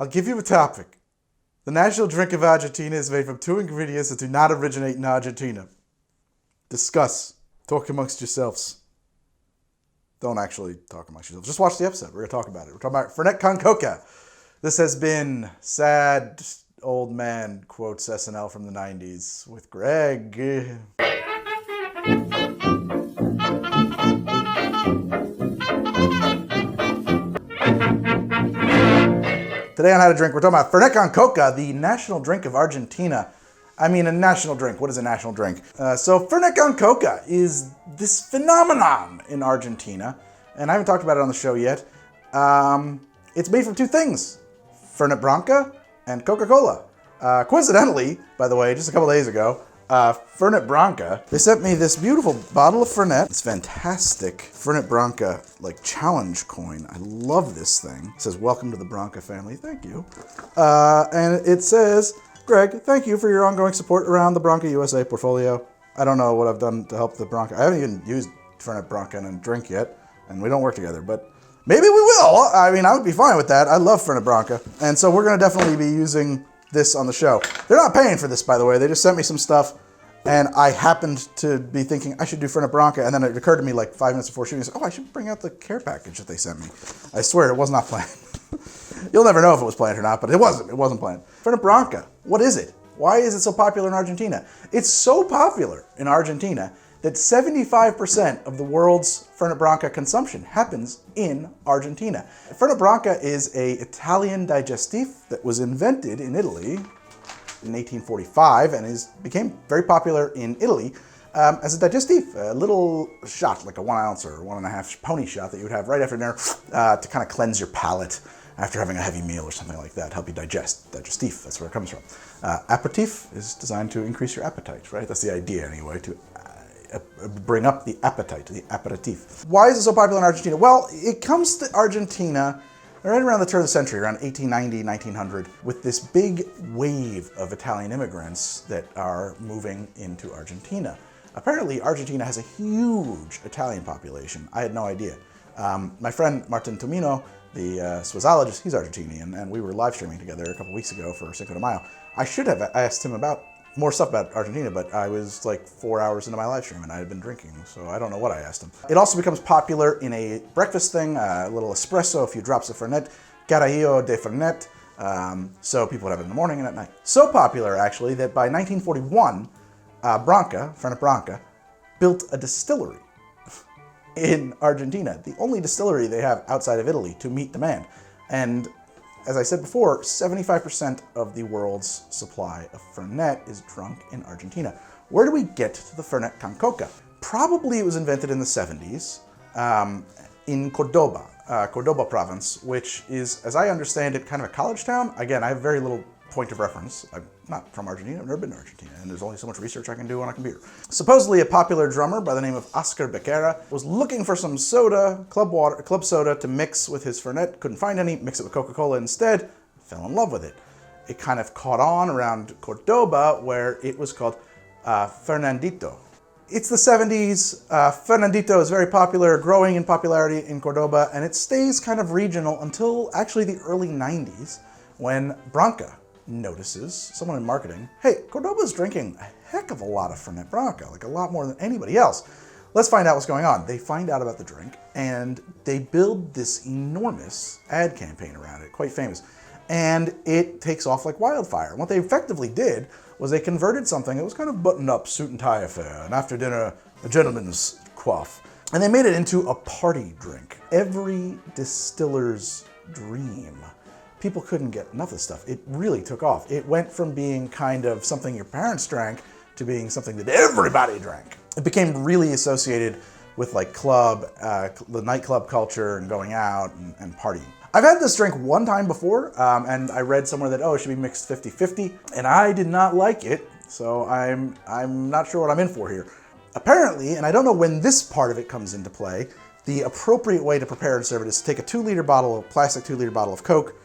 I'll give you a topic. The national drink of Argentina is made from 2 ingredients that do not originate in Argentina. Discuss. Talk amongst yourselves. Don't actually talk amongst yourselves. Just watch the episode. We're going to talk about it. We're talking about Fernet Con Coca. This has been Sad Old Man Quotes SNL from the 90s with Greg. Today on How to Drink, we're talking about Fernet Con Coca, the national drink of Argentina. I mean, a national drink. What is a national drink? So Fernet Con Coca is this phenomenon in Argentina, and I haven't talked about it on the show yet. It's made from 2 things, Fernet Branca and Coca-Cola. Coincidentally, by the way, just a couple days ago, Fernet Branca, they sent me this beautiful bottle of Fernet. It's fantastic Fernet Branca, like, challenge coin. I love this thing. It says, "Welcome to the Branca family." Thank you. And it says, "Greg, thank you for your ongoing support around the Branca USA portfolio. I don't know what I've done to help the Branca." I haven't even used Fernet Branca in a drink yet, and we don't work together, but maybe we will. I mean, I would be fine with that. I love Fernet Branca. And so we're going to definitely be using this on the show. They're not paying for this, by the way. They just sent me some stuff, and I happened to be thinking I should do Fernet Branca, and then it occurred to me like 5 minutes before shooting, I should bring out the care package that they sent me. I swear it was not planned. You'll never know if it was planned or not, but it wasn't. It wasn't planned. Fernet Branca, what is it? Why is it so popular in Argentina? It's so popular in Argentina that 75% of the world's Fernet Branca consumption happens in Argentina. Fernet Branca is an Italian digestif that was invented in Italy in 1845 and became very popular in Italy as a digestif, a little shot, like a 1 ounce or 1.5 pony shot that you would have right after dinner to kind of cleanse your palate after having a heavy meal or something like that, help you digest. Digestif, that's where it comes from. Aperitif is designed to increase your appetite, right? That's the idea anyway, to bring up the appetite, the aperitif. Why is it so popular in Argentina? Well, it comes to Argentina right around the turn of the century, around 1890, 1900, with this big wave of Italian immigrants that are moving into Argentina. Apparently, Argentina has a huge Italian population. I had no idea. My friend Martin Tomino, the Swizzologist, he's Argentinian, and we were live streaming together a couple weeks ago for Cinco de Mayo. I should have asked him about more stuff about Argentina, but I was like 4 hours into my live stream and I had been drinking, so I don't know what I asked him. It also becomes popular in a breakfast thing, a little espresso, a few drops of Fernet, Carajillo de Fernet, so people would have it in the morning and at night. So popular, actually, that by 1941, Fernet Branca, built a distillery in Argentina, the only distillery they have outside of Italy to meet demand. And as I said before, 75% of the world's supply of Fernet is drunk in Argentina. Where do we get to the Fernet Con Coca? Probably it was invented in the 70s in Cordoba, Cordoba Province, which is, as I understand it, kind of a college town. Again, I have very little point of reference. I'm not from Argentina, I've never been to Argentina, and there's only so much research I can do on a computer. Supposedly a popular drummer by the name of Oscar Becerra was looking for some soda, club soda, to mix with his Fernet, couldn't find any, mixed it with Coca-Cola instead, fell in love with it. It kind of caught on around Cordoba, where it was called Fernandito. It's the 70s, Fernandito is very popular, growing in popularity in Cordoba, and it stays kind of regional until actually the early 90s, when Branca notices, someone in marketing, hey, Cordoba's drinking a heck of a lot of Fernet Branca, like a lot more than anybody else. Let's find out what's going on. They find out about the drink, and they build this enormous ad campaign around it, quite famous. And it takes off like wildfire. And what they effectively did was they converted something that was kind of buttoned up, suit and tie affair, and after dinner, a gentleman's quaff. And they made it into a party drink. Every distiller's dream. People couldn't get enough of this stuff. It really took off. It went from being kind of something your parents drank to being something that everybody drank. It became really associated with like the nightclub culture and going out and partying. I've had this drink one time before, and I read somewhere that, it should be mixed 50-50, and I did not like it, so I'm not sure what I'm in for here. Apparently, and I don't know when this part of it comes into play, the appropriate way to prepare and serve it is to take a plastic 2-liter bottle of Coke,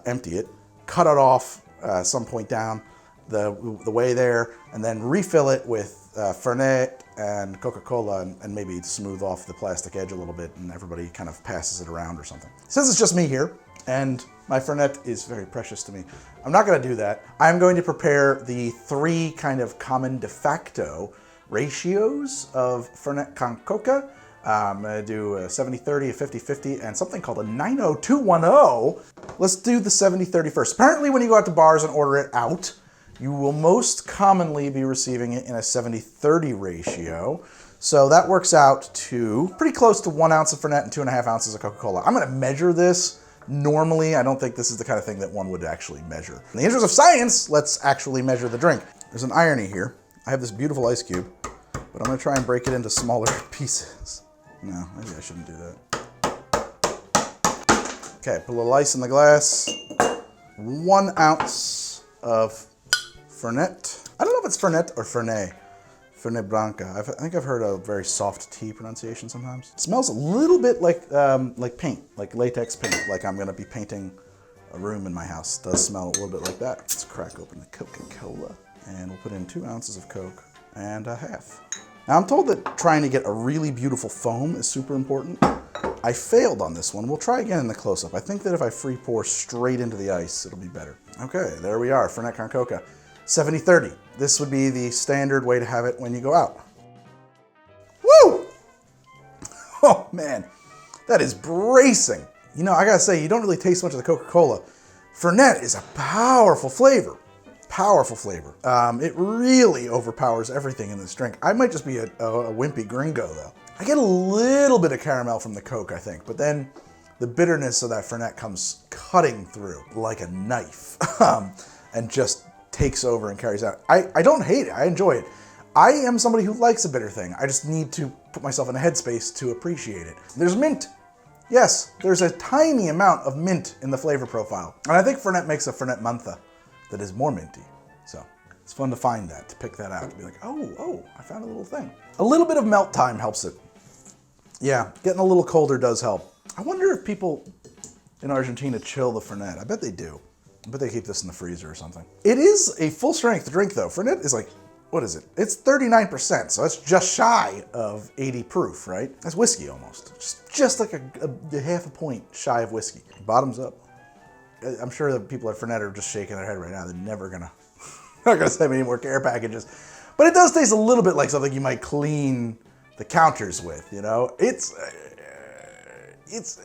empty it, cut it off some point down the way there, and then refill it with Fernet and Coca-Cola and maybe smooth off the plastic edge a little bit, and everybody kind of passes it around or something. Since it's just me here, and my Fernet is very precious to me. I'm not gonna do that. I'm going to prepare the 3 kind of common de facto ratios of Fernet Con Coca. I'm gonna do a 70-30, a 50-50, and something called a 90210. Let's do the 70-30 first. Apparently when you go out to bars and order it out, you will most commonly be receiving it in a 70-30 ratio. So that works out to pretty close to 1 ounce of Fernet and 2.5 ounces of Coca-Cola. I'm gonna measure this. Normally, I don't think this is the kind of thing that one would actually measure. In the interest of science, let's actually measure the drink. There's an irony here. I have this beautiful ice cube, but I'm gonna try and break it into smaller pieces. No, maybe I shouldn't do that. Okay, put a little ice in the glass. 1 ounce of Fernet. I don't know if it's Fernet or Fernet. Fernet Branca. I think I've heard a very soft T pronunciation sometimes. It smells a little bit like paint, like latex paint, like I'm gonna be painting a room in my house. It does smell a little bit like that. Let's crack open the Coca-Cola, and we'll put in 2 ounces of Coke and a half. Now I'm told that trying to get a really beautiful foam is super important. I failed on this one. We'll try again in the close-up. I think that if I free pour straight into the ice, it'll be better. Okay, there we are, Fernet Con Coca. 70-30. This would be the standard way to have it when you go out. Woo! Oh man, that is bracing. You know, I gotta say, you don't really taste much of the Coca-Cola. Fernet is a powerful flavor. Powerful flavor. It really overpowers everything in this drink. I might just be a wimpy gringo though. I get a little bit of caramel from the Coke, I think, but then the bitterness of that Fernet comes cutting through like a knife and just takes over and carries out. I don't hate it, I enjoy it. I am somebody who likes a bitter thing. I just need to put myself in a headspace to appreciate it. There's mint. Yes, there's a tiny amount of mint in the flavor profile. And I think Fernet makes a Fernet Mantha that is more minty. So it's fun to find that, to pick that out, to be like, oh, I found a little thing. A little bit of melt time helps it. Yeah, getting a little colder does help. I wonder if people in Argentina chill the Fernet. I bet they do. I bet they keep this in the freezer or something. It is a full strength drink though. Fernet is like, what is it? It's 39%, so that's just shy of 80 proof, right? That's whiskey almost. Just like a half a point shy of whiskey. Bottoms up. I'm sure that people at Fernet are just shaking their head right now. They're never gonna, not gonna send me any more care packages. But it does taste a little bit like something you might clean the counters with, you know? It's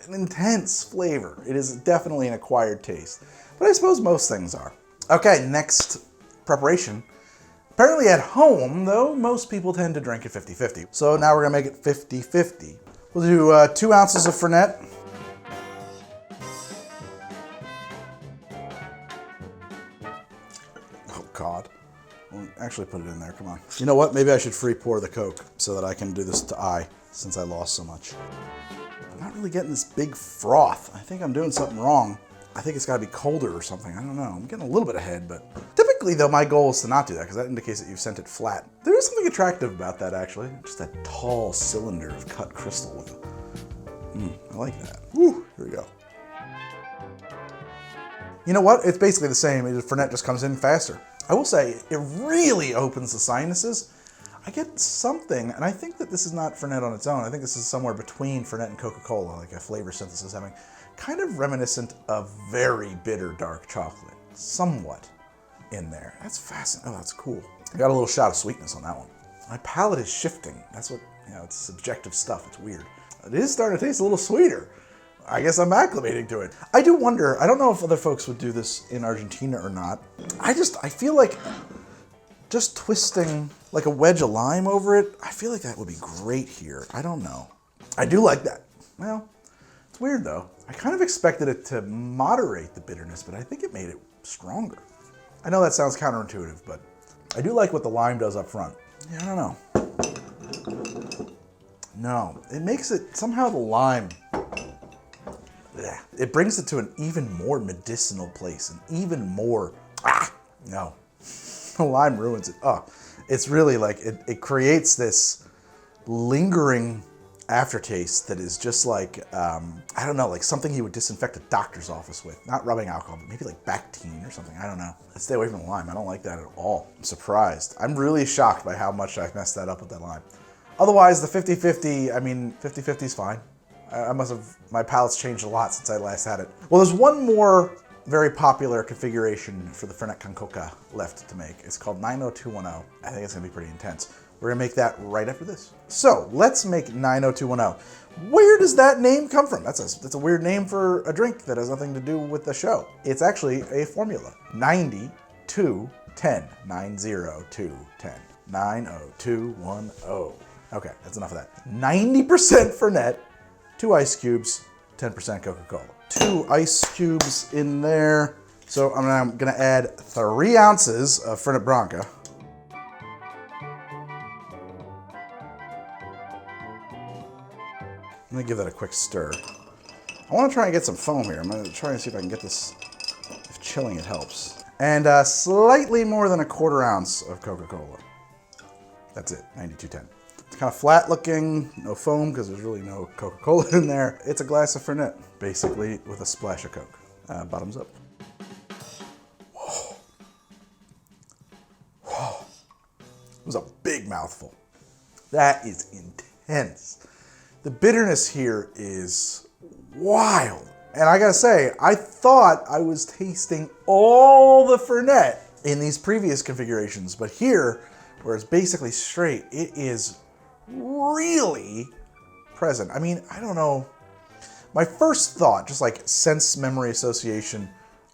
an intense flavor. It is definitely an acquired taste. But I suppose most things are. Okay, next preparation. Apparently at home, though, most people tend to drink it 50-50. So now we're gonna make it 50-50. We'll do 2 ounces of Fernet. Oh God, well, actually put it in there, come on. You know what, maybe I should free pour the Coke so that I can do this to eye, since I lost so much. I'm not really getting this big froth. I think I'm doing something wrong. I think it's gotta be colder or something, I don't know. I'm getting a little bit ahead, but typically though, my goal is to not do that because that indicates that you've sent it flat. There is something attractive about that actually. Just that tall cylinder of cut crystal with I like that. Woo, here we go. You know what? It's basically the same. Fernet just comes in faster. I will say, it really opens the sinuses. I get something, and I think that this is not Fernet on its own. I think this is somewhere between Fernet and Coca-Cola, like a flavor synthesis having kind of reminiscent of very bitter dark chocolate. Somewhat in there. That's fascinating. Oh, that's cool. I got a little shot of sweetness on that one. My palate is shifting. That's what, you know, it's subjective stuff. It's weird. It is starting to taste a little sweeter. I guess I'm acclimating to it. I do wonder, I don't know if other folks would do this in Argentina or not. I feel like just twisting like a wedge of lime over it, I feel like that would be great here. I don't know. I do like that. Well, it's weird though. I kind of expected it to moderate the bitterness, but I think it made it stronger. I know that sounds counterintuitive, but I do like what the lime does up front. Yeah, I don't know. No, it makes it, somehow the lime, it brings it to an even more medicinal place, an even more, no. The lime ruins it. Oh, it's really like, it creates this lingering aftertaste that is just like, I don't know, like something you would disinfect a doctor's office with. Not rubbing alcohol, but maybe like Bactine or something. I don't know. Let's stay away from the lime. I don't like that at all. I'm surprised. I'm really shocked by how much I messed that up with that lime. Otherwise, the 50-50, I mean, 50-50 is fine. My palate's changed a lot since I last had it. Well, there's one more very popular configuration for the Fernet Con Coca left to make. It's called 90210. I think it's gonna be pretty intense. We're gonna make that right after this. So let's make 90210. Where does that name come from? That's a weird name for a drink that has nothing to do with the show. It's actually a formula. 90 2 10. 90210. 90210. Okay, that's enough of that. 90% Fernet, 2 ice cubes, 10% Coca-Cola. 2 ice cubes in there. So I'm gonna add 3 ounces of Fernet Branca. I'm gonna give that a quick stir. I wanna try and get some foam here. I'm gonna try and see if I can get this, if chilling it helps. And slightly more than 1/4 ounce of Coca-Cola. That's it, 9210. It's kind of flat looking, no foam because there's really no Coca-Cola in there. It's a glass of Fernet, basically with a splash of Coke. Bottoms up. Whoa. Whoa. It was a big mouthful. That is intense. The bitterness here is wild. And I gotta say, I thought I was tasting all the Fernet in these previous configurations, but here, where it's basically straight, it is really present. I mean, I don't know. My first thought, just like sense memory association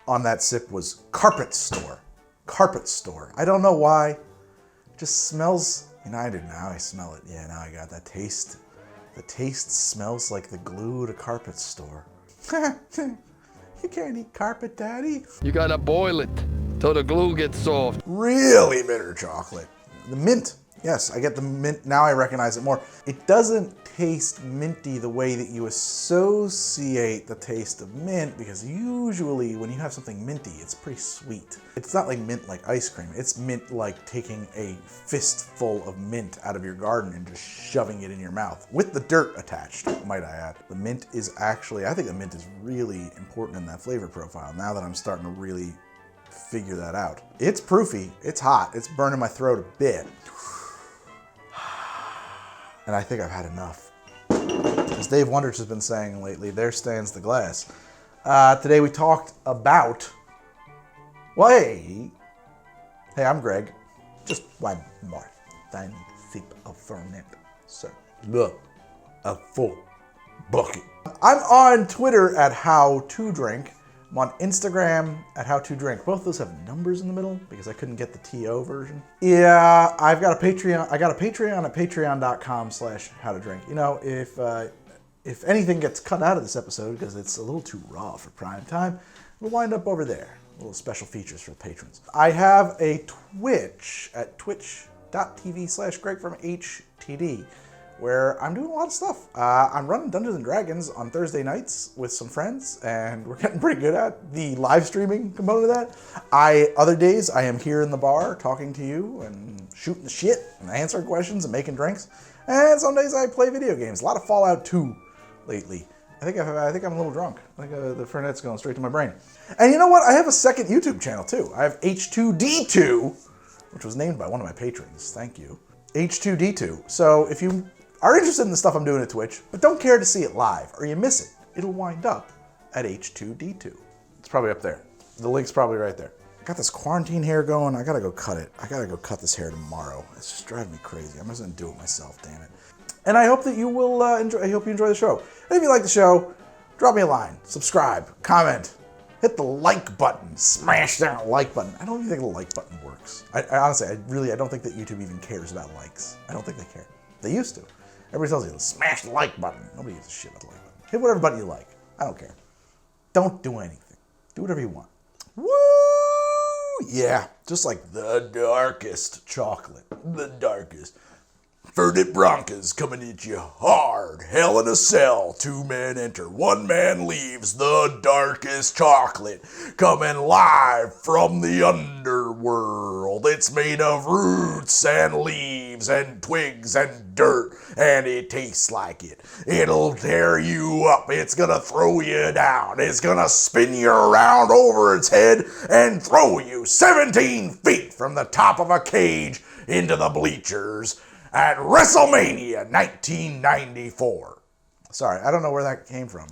on that sip, was carpet store. Carpet store. I don't know why. It just smells, you know, I do now, I smell it. Yeah, now I got that taste. The taste smells like the glue at a carpet store. You can't eat carpet, Daddy. You gotta boil it till the glue gets soft. Really bitter chocolate. The mint. Yes, I get the mint. Now I recognize it more. It doesn't taste minty the way that you associate the taste of mint, because usually when you have something minty, it's pretty sweet. It's not like mint like ice cream. It's mint like taking a fistful of mint out of your garden and just shoving it in your mouth with the dirt attached, might I add. The mint is actually, I think the mint is really important in that flavor profile now that I'm starting to really figure that out. It's proofy, it's hot, it's burning my throat a bit. And I think I've had enough. As Dave Wonders has been saying lately, there stands the glass. Today we talked about, well, hey, I'm Greg. Just one more tiny sip of Fernet, sir. Look, a full bucket. I'm on Twitter at How2Drink. I'm on Instagram at How2Drink. Both of those have numbers in the middle because I couldn't get the TO version. Yeah, I've got a Patreon. I got a Patreon at patreon.com/howtodrink. You know, if anything gets cut out of this episode because it's a little too raw for prime time, it'll wind up over there. Little special features for the patrons. I have a Twitch at twitch.tv/GregFromHTD. where I'm doing a lot of stuff. I'm running Dungeons and Dragons on Thursday nights with some friends, and we're getting pretty good at the live streaming component of that. Other days, I am here in the bar talking to you and shooting the shit and answering questions and making drinks. And some days I play video games. A lot of Fallout 2 lately. I think I'm a little drunk. I think the Fernet's going straight to my brain. And you know what? I have a second YouTube channel too. I have H2D2, which was named by one of my patrons. Thank you. H2D2. So if you are interested in the stuff I'm doing at Twitch, but don't care to see it live, or you miss it, it'll wind up at H2D2. It's probably up there. The link's probably right there. I got this quarantine hair going. I gotta go cut it. I gotta go cut this hair tomorrow. It's just driving me crazy. I'm just gonna do it myself, damn it. And I hope that you will enjoy. I hope you enjoy the show. And if you like the show, drop me a line, subscribe, comment, hit the like button, smash that like button. I don't even think the like button works. I honestly, I don't think that YouTube even cares about likes. I don't think they care. They used to. Everybody tells you to smash the like button. Nobody gives a shit about the like button. Hit whatever button you like. I don't care. Don't do anything. Do whatever you want. Woo! Yeah, just like the darkest chocolate. The darkest. Fernet Branca's coming at you hard. Hell in a cell. 2 men enter. 1 man leaves. The darkest chocolate. Coming live from the underworld. It's made of roots and leaves and twigs and dirt. And it tastes like it. It'll tear you up. It's gonna throw you down. It's gonna spin you around over its head and throw you 17 feet from the top of a cage into the bleachers at WrestleMania 1994. Sorry, I don't know where that came from.